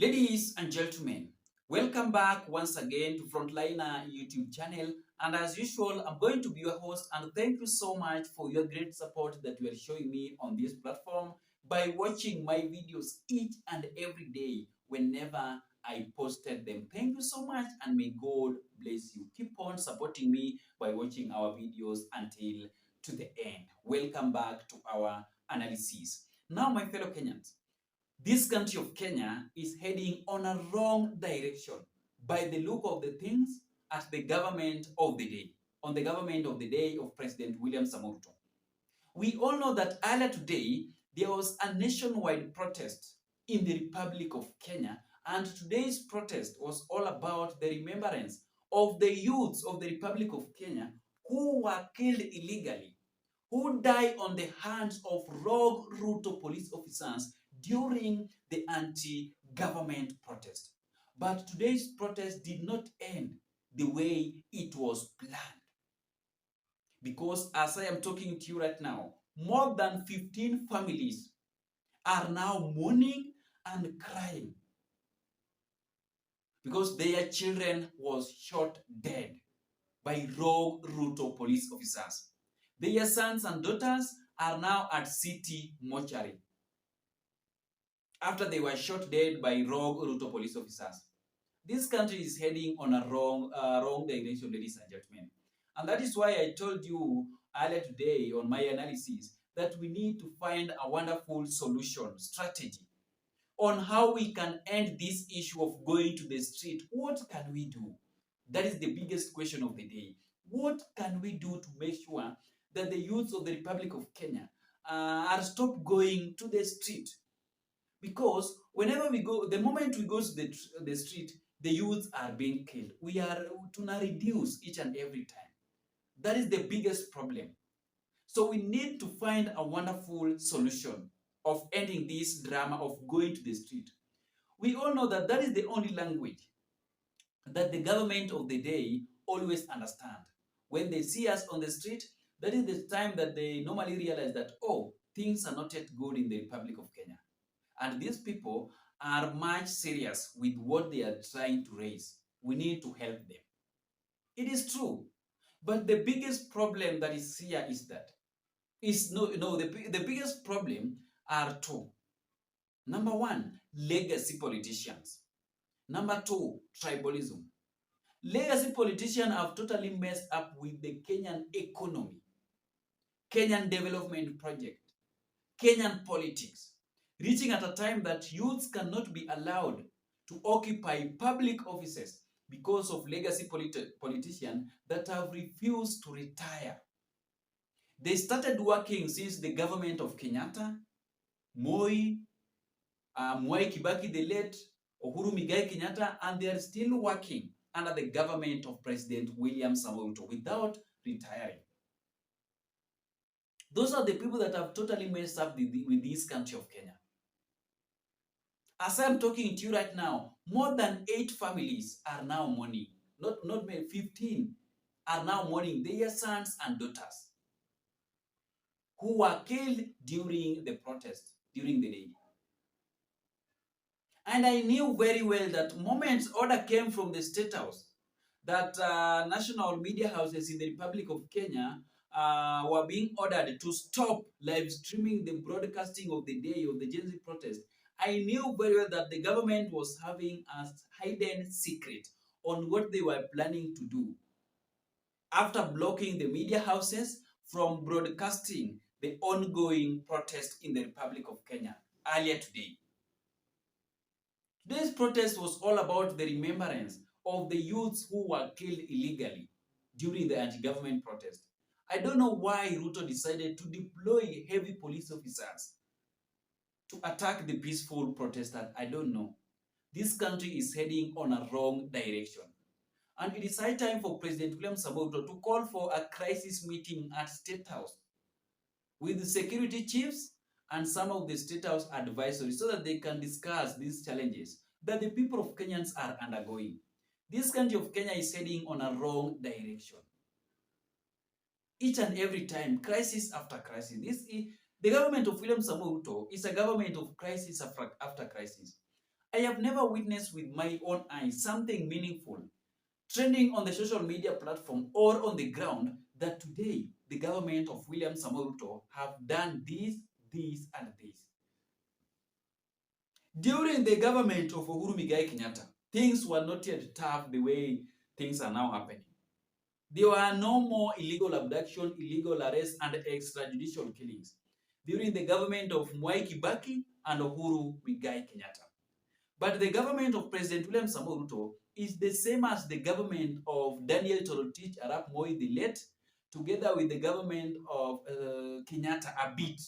Ladies and gentlemen, welcome back once again to Frontliner YouTube channel. And as usual, I'm going to be your host and thank you so much for your great support that you are showing me on this platform by watching my videos each and every day whenever I posted them. Thank you so much and may God bless you. Keep on supporting me by watching our videos until to the end. Welcome back to our analysis. Now, my fellow Kenyans, this country of Kenya is heading on a wrong direction by the look of the things at the government of the day, on the government of the day of President William Samoei Ruto. We all know that earlier today, there was a nationwide protest in the Republic of Kenya, and today's protest was all about the remembrance of the youths of the Republic of Kenya who were killed illegally, who died on the hands of rogue Ruto police officers during the anti-government protest. But today's protest did not end the way it was planned. Because as I am talking to you right now, more than 15 families are now mourning and crying because their children was shot dead by rogue Ruto police officers. Their sons and daughters are now at city mortuary after they were shot dead by rogue Ruto police officers. This country is heading on a wrong direction, ladies and gentlemen. And that is why I told you earlier today on my analysis that we need to find a wonderful solution, strategy on how we can end this issue of going to the street. What can we do? That is the biggest question of the day. What can we do to make sure that the youths of the Republic of Kenya are stopped going to the street? Because whenever we go, the moment we go to the street, the youths are being killed. We are to now reduce each and every time. That is the biggest problem. So we need to find a wonderful solution of ending this drama of going to the street. We all know that that is the only language that the government of the day always understand. When they see us on the street, that is the time that they normally realize that, oh, things are not yet good in the Republic of Kenya. And these people are much serious with what they are trying to raise. We need to help them. It is true. But the biggest problem that is here is that the biggest problem are two. Number one, legacy politicians. Number two, tribalism. Legacy politicians have totally messed up with the Kenyan economy, Kenyan development project, Kenyan politics, reaching at a time that youths cannot be allowed to occupy public offices because of legacy politicians that have refused to retire. They started working since the government of Kenyatta, Moi, Mwai Kibaki the late, Uhuru Muigai Kenyatta, and they are still working under the government of President William Samoei Ruto without retiring. Those are the people that have totally messed up with this country of Kenya. As I'm talking to you right now, more than 8 families are now mourning. Not many, 15 are now mourning their sons and daughters who were killed during the protest, during the day. And I knew very well that moments order came from the State House, that national media houses in the Republic of Kenya were being ordered to stop live streaming the broadcasting of the day of the Gen Z protest. I knew very well that the government was having a hidden secret on what they were planning to do after blocking the media houses from broadcasting the ongoing protest in the Republic of Kenya earlier today. Today's protest was all about the remembrance of the youths who were killed illegally during the anti-government protest. I don't know why Ruto decided to deploy heavy police officers to attack the peaceful protesters. I don't know. This country is heading on a wrong direction. And it is high time for President William Samoei Ruto to call for a crisis meeting at State House with the security chiefs and some of the State House advisories so that they can discuss these challenges that the people of Kenyans are undergoing. This country of Kenya is heading on a wrong direction. Each and every time, crisis after crisis. The government of William Samoei Ruto is a government of crisis after crisis. I have never witnessed with my own eyes something meaningful trending on the social media platform or on the ground that today the government of William Samoei Ruto have done this, and this. During the government of Uhuru Muigai Kenyatta, things were not yet tough the way things are now happening. There were no more illegal abduction, illegal arrests, and extrajudicial killings during the government of Mwai Kibaki and Uhuru Muigai Kenyatta. But the government of President William Samoei Ruto is the same as the government of Daniel Toroitich arap Moi the late, together with the government of Kenyatta a bit.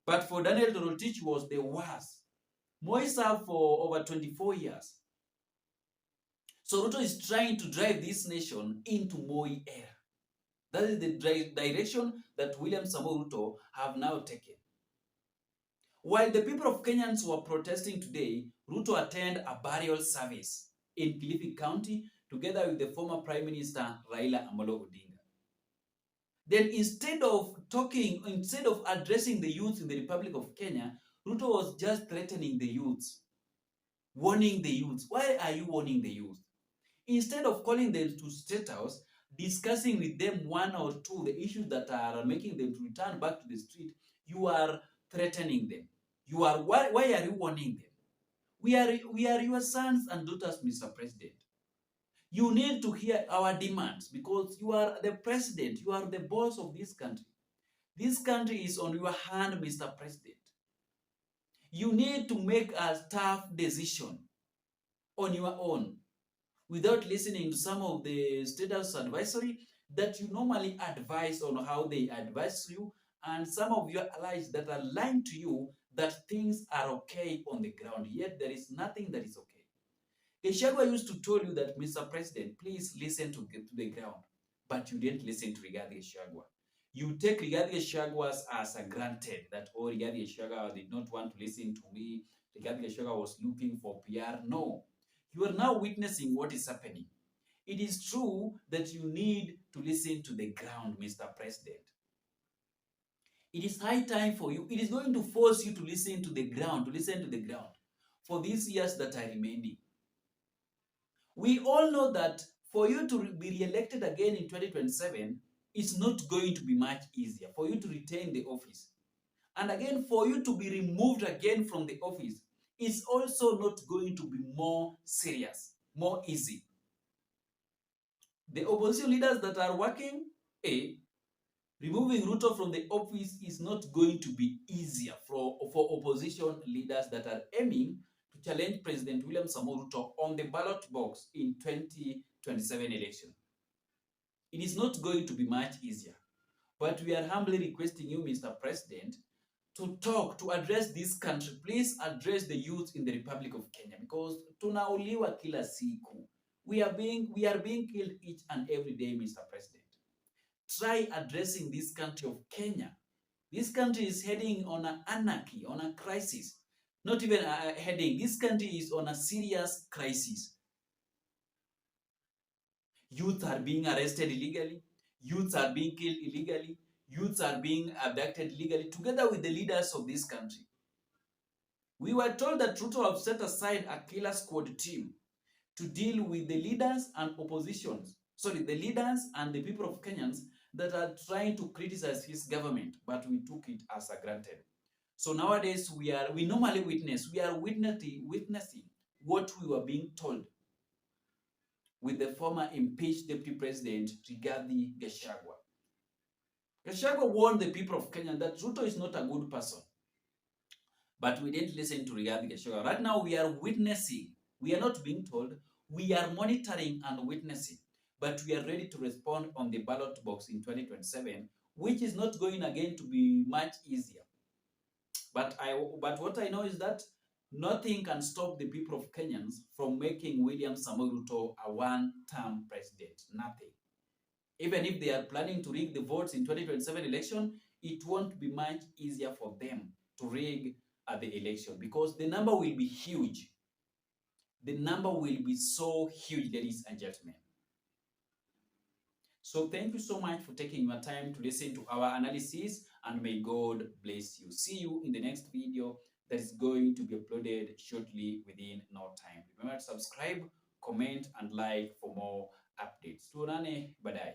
But for Daniel Toroitich was the worst. Moi served for over 24 years. So Ruto is trying to drive this nation into Moi era. That is the direction that William Samoei Ruto have now taken. While the people of Kenyans were protesting today, Ruto attended a burial service in Kilifi County together with the former Prime Minister Raila Amolo Odinga. Then instead of addressing the youth in the Republic of Kenya, Ruto was just threatening the youths, warning the youths. Why are you warning the youth? Instead of calling them to State House, discussing with them one or two the issues that are making them to return back to the street, you are threatening them. Why are you warning them? We are your sons and daughters, Mr. President. You need to hear our demands because you are the president. You are the boss of this country. This country is on your hand, Mr. President. You need to make a tough decision on your own without listening to some of the State House advisory that you normally advise on how they advise you, and some of your allies that are lying to you that things are okay on the ground, yet there is nothing that is okay. Gachagua used to tell you that, Mr. President, please listen to the ground, but you didn't listen to Rigathi Gachagua. You take Rigathi Gachagua as a granted, that, oh, Rigathi Gachagua did not want to listen to me, Rigathi Gachagua was looking for PR. No. You are now witnessing what is happening. It is true that you need to listen to the ground, Mr. President. It is high time for you. It is going to force you to listen to the ground, for these years that are remaining. We all know that for you to be re-elected again in 2027, it's not going to be much easier for you to retain the office. And again, for you to be removed again from the office, is also not going to be more serious, more easy. The opposition leaders that are working, removing Ruto from the office is not going to be easier for opposition leaders that are aiming to challenge President William Samoei Ruto on the ballot box in 2027 election. It is not going to be much easier. But we are humbly requesting you, Mr. President, to address this country. Please address the youth in the Republic of Kenya, because tunauliwa kila siku. We are being killed each and every day, Mr. President. Try addressing this country of Kenya. This country is heading on an anarchy, on a crisis. Not even heading. This country is on a serious crisis. Youth are being arrested illegally. Youths are being killed illegally. Youths are being abducted illegally, together with the leaders of this country. We were told that Ruto have set aside a killer squad team to deal with the leaders and the leaders and the people of Kenyans that are trying to criticize his government, but we took it as a granted. So nowadays we are witnessing what we were being told with the former impeached Deputy President Rigathi Gachagua. Gachagua warned the people of Kenya that Ruto is not a good person. But we didn't listen to Rigathi Gachagua. Right now we are witnessing. We are not being told. We are monitoring and witnessing. But we are ready to respond on the ballot box in 2027, which is not going again to be much easier. But what I know is that nothing can stop the people of Kenyans from making William Samoei Ruto a one-term president. Nothing. Even if they are planning to rig the votes in 2027 election, it won't be much easier for them to rig the election, because the number will be huge. The number will be so huge, ladies and gentlemen. So thank you so much for taking your time to listen to our analysis, and may God bless you. See you in the next video. that is going to be uploaded shortly within no time. Remember to subscribe, comment, and like for more updates. Tuonane baadaye.